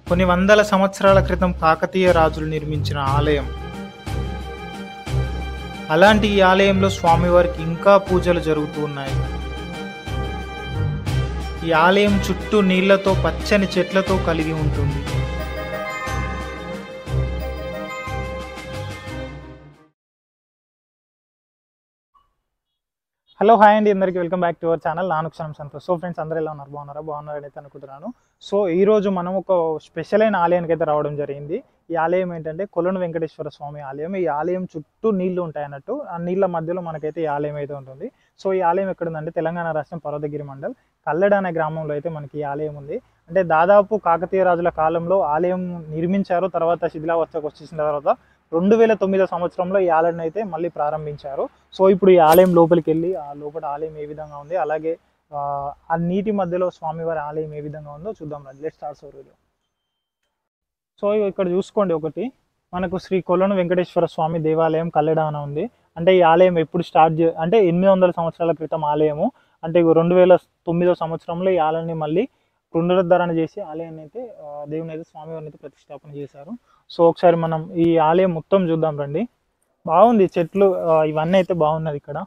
కొన్ని వందల సంవత్సరాల క్రితం కాకతీయ రాజులు నిర్మించిన ఆలయం. అలాంటి ఈ ఆలయంలో స్వామివారికి ఇంకా పూజలు జరుగుతూ ఉన్నాయి. ఈ ఆలయం చుట్టూ నీళ్లతో పచ్చని చెట్లతో కలిగి ఉంటుంది. హలో హాయ్ అండి, అందరికీ welcome back to our channel. నాను క్షణం సంతోష్. సో ఫ్రెండ్స్, అందరూ ఎలా ఉన్నారు? బాగున్నారని అయితే అనుకుంటున్నాను. సో ఈరోజు మనం ఒక స్పెషల్ అయిన ఆలయానికి అయితే రావడం జరిగింది. ఈ ఆలయం ఏంటంటే కొలను వెంకటేశ్వర స్వామి ఆలయం. ఈ ఆలయం చుట్టూ నీళ్లు ఉంటాయి అన్నట్టు. ఆ నీళ్ళ మధ్యలో మనకైతే ఈ ఆలయం అయితే ఉంటుంది. సో ఈ ఆలయం ఎక్కడుందంటే తెలంగాణ రాష్ట్రం పర్వతగిరి మండల్ కల్లెడ అనే గ్రామంలో అయితే మనకి ఈ ఆలయం ఉంది. అంటే దాదాపు కాకతీయ రాజుల కాలంలో ఆలయం నిర్మించారు. తర్వాత శిథిలావస్థకు వచ్చేసిన తర్వాత 2009 సంవత్సరంలో ఈ ఆలయాన్ని అయితే మళ్ళీ ప్రారంభించారు. సో ఇప్పుడు ఈ ఆలయం లోపలికి వెళ్ళి ఆ లోపల ఆలయం ఏ విధంగా ఉంది, అలాగే ఆ నీటి మధ్యలో స్వామివారి ఆలయం ఏ విధంగా ఉందో చూద్దాం. Let's start our video. So ఇక్కడ చూసుకోండి, ఒకటి మనకు శ్రీ కొలను వెంకటేశ్వర స్వామి దేవాలయం కల్లెడ అని ఉంది. అంటే ఈ ఆలయం ఎప్పుడు అంటే 800 సంవత్సరాల క్రితం ఆలయము. అంటే 2009 సంవత్సరంలో ఈ ఆలయాన్ని మళ్ళీ పునరుద్ధరణ చేసి ఆలయాన్ని అయితే దేవుని అయితే స్వామివారిని అయితే ప్రతిష్టాపన చేశారు. సో ఒకసారి మనం ఈ ఆలయం మొత్తం చూద్దాం రండి. బాగుంది, చెట్లు ఇవన్నీ అయితే బాగున్నది. ఇక్కడ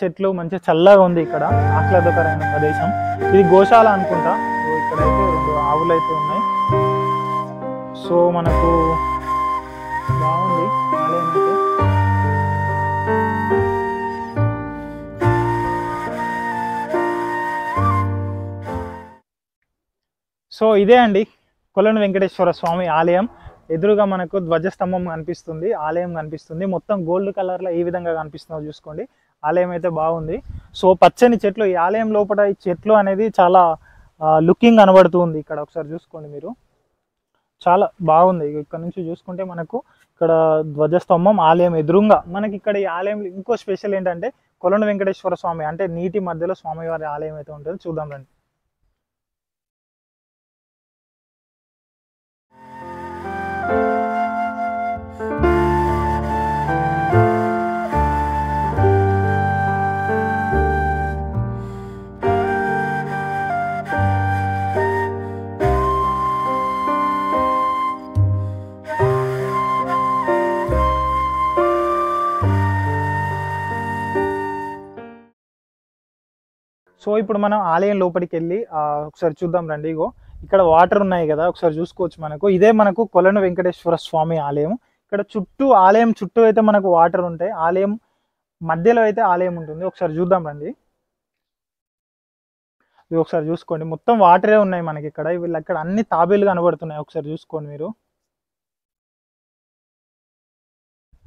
చెట్లు మంచిగా చల్లగా ఉంది. ఇక్కడ ఆహ్లాదకరమైన ప్రదేశం. ఇది గోశాల అనుకుంటా. ఇక్కడ అయితే 2 ఆవులు అయితే ఉన్నాయి. సో మనకు బాగుంది ఆలయం అయితే. సో ఇదే అండి కొలను వెంకటేశ్వర స్వామి ఆలయం. ఎదురుగా మనకు ధ్వజస్తంభం కనిపిస్తుంది, ఆలయం కనిపిస్తుంది. మొత్తం గోల్డ్ కలర్లో ఏ విధంగా కనిపిస్తుందో చూసుకోండి. ఆలయం అయితే బాగుంది. సో పచ్చని చెట్లు, ఈ ఆలయం లోపల ఈ చెట్లు అనేది చాలా లుకింగ్ కనబడుతుంది. ఇక్కడ ఒకసారి చూసుకోండి మీరు, చాలా బాగుంది. ఇక్కడ నుంచి చూసుకుంటే మనకు ఇక్కడ ధ్వజస్తంభం, ఆలయం ఎదురుగా మనకి. ఇక్కడ ఈ ఆలయంలో ఇంకో స్పెషల్ ఏంటంటే కొలను వెంకటేశ్వర స్వామి అంటే నీటి మధ్యలో స్వామివారి ఆలయం అయితే ఉంటుంది. చూద్దాం రండి. సో ఇప్పుడు మనం ఆలయం లోపలికి వెళ్ళి ఒకసారి చూద్దాం రండి. ఇగో ఇక్కడ వాటర్ ఉన్నాయి కదా, ఒకసారి చూసుకోవచ్చు. మనకు ఇదే మనకు కొలను వెంకటేశ్వర స్వామి ఆలయం. ఇక్కడ చుట్టూ ఆలయం చుట్టూ అయితే మనకు వాటర్ ఉంటాయి. ఆలయం మధ్యలో అయితే ఆలయం ఉంటుంది. ఒకసారి చూద్దాం రండి. ఇది ఒకసారి చూసుకోండి, మొత్తం వాటరే ఉన్నాయి మనకి ఇక్కడ. వీళ్ళు అక్కడ అన్ని తాబేలు కనబడుతున్నాయి, ఒకసారి చూసుకోండి మీరు.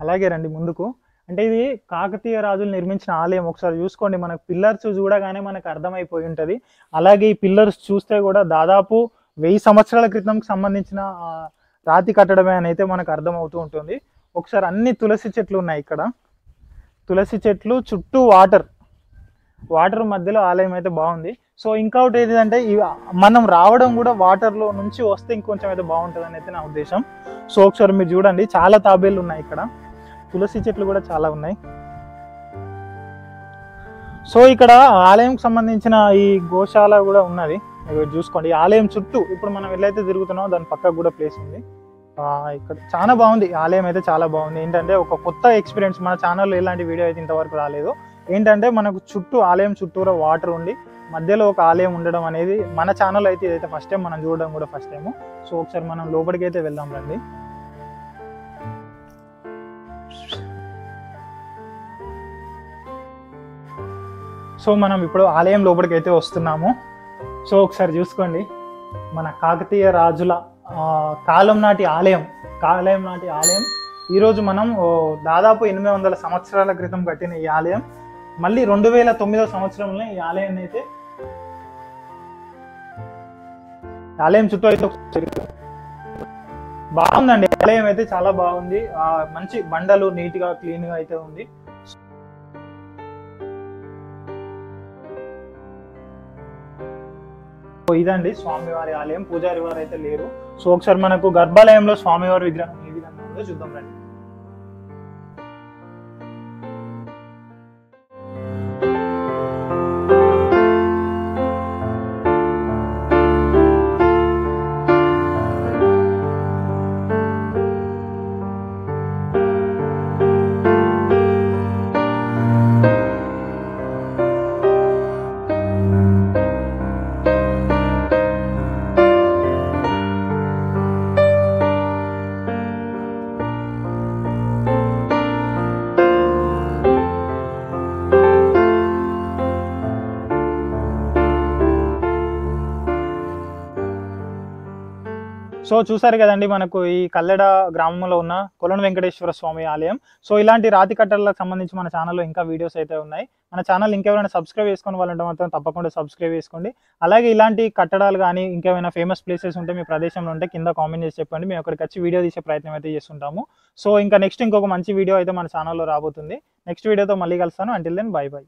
అలాగే రండి ముందుకు. అంటే ఇది కాకతీయ రాజులు నిర్మించిన ఆలయం. ఒకసారి చూసుకోండి, మనకు పిల్లర్స్ చూడగానే మనకు అర్థమైపోయి ఉంటుంది. అలాగే ఈ పిల్లర్స్ చూస్తే కూడా దాదాపు 1000 సంవత్సరాల క్రితంకి సంబంధించిన రాతి కట్టడమే అని అయితే మనకు అర్థమవుతూ ఉంటుంది. ఒకసారి అన్ని తులసి చెట్లు ఉన్నాయి ఇక్కడ. తులసి చెట్లు చుట్టూ వాటర్ మధ్యలో ఆలయం అయితే బాగుంది. సో ఇంకొకటి ఏంటంటే మనం రావడం కూడా వాటర్లో నుంచి వస్తే ఇంకొంచెం అయితే బాగుంటుంది అని అయితే నా ఉద్దేశం. సో ఒకసారి మీరు చూడండి, చాలా తాబేళ్ళు ఉన్నాయి ఇక్కడ. తులసి చెట్లు కూడా చాలా ఉన్నాయి. సో ఇక్కడ ఆలయంకి సంబంధించిన ఈ గోశాల కూడా ఉన్నది. చూసుకోండి, ఈ ఆలయం చుట్టూ ఇప్పుడు మనం ఎట్లయితే తిరుగుతున్నామో దాని పక్కకు కూడా ప్లేస్ ఉంది. ఇక్కడ చాలా బాగుంది, ఆలయం అయితే చాలా బాగుంది. ఏంటంటే ఒక కొత్త ఎక్స్పీరియన్స్. మన ఛానల్లో ఇలాంటి వీడియో అయితే ఇంతవరకు రాలేదు. ఏంటంటే మనకు చుట్టూ ఆలయం చుట్టూరా వాటర్ ఉండి మధ్యలో ఒక ఆలయం ఉండడం అనేది మన ఛానల్ అయితే ఇదైతే ఫస్ట్ టైం మనం చూడడం కూడా ఫస్ట్ టైము. సో ఒకసారి మనం లోపలికి అయితే వెళ్దాం రండి. సో మనం ఇప్పుడు ఆలయం లోపలికి అయితే వస్తున్నాము. సో ఒకసారి చూసుకోండి, మన కాకతీయ రాజుల కాలం నాటి ఆలయం. ఈరోజు మనం దాదాపు 800 సంవత్సరాల క్రితం కట్టిన ఈ ఆలయం మళ్ళీ 2009 సంవత్సరంలో ఈ ఆలయాన్ని అయితే ఆలయం చుట్టూ అయితే బాగుందండి. ఆలయం అయితే చాలా బాగుంది. మంచి బండలు నీట్గా క్లీన్గా అయితే ఉంది. ఇదండి స్వామివారి ఆలయం. పూజారి వారు అయితే లేరు. సో ఒకసారి మనకు గర్భాలయంలో స్వామివారి విగ్రహం ఏ విధంగా ఉందో చూద్దాం రండి. సో చూసారు కదండి మనకు ఈ కల్లెడ గ్రామంలో ఉన్న కొలను వెంకటేశ్వర స్వామి ఆలయం. సో ఇలాంటి రాతి కట్టడలకు సంబంధించి మన ఛానల్లో ఇంకా వీడియోస్ అయితే ఉన్నాయి. మన ఛానల్ ఇంకెవరైనా సబ్స్క్రైబ్ చేసుకొని వాళ్ళంటే మాత్రం తప్పకుండా సబ్స్క్రైబ్ చేసుకోండి. అలాగే ఇలాంటి కట్టడాలు కానీ ఇంకేమైనా ఫేమస్ ప్లేసెస్ ఉంటే మీ ప్రదేశంలో ఉంటే కింద కామెంట్ చేసి చెప్పండి. మేము అక్కడికి వచ్చి వీడియో తీసే ప్రయత్నం అయితే చేస్తుంటాము. సో ఇంకా నెక్స్ట్ ఇంకొక మంచి వీడియో అయితే మన ఛానల్లో రాబోతుంది. నెక్స్ట్ వీడియోతో మళ్ళీ కలుస్తాను. Until then bye by.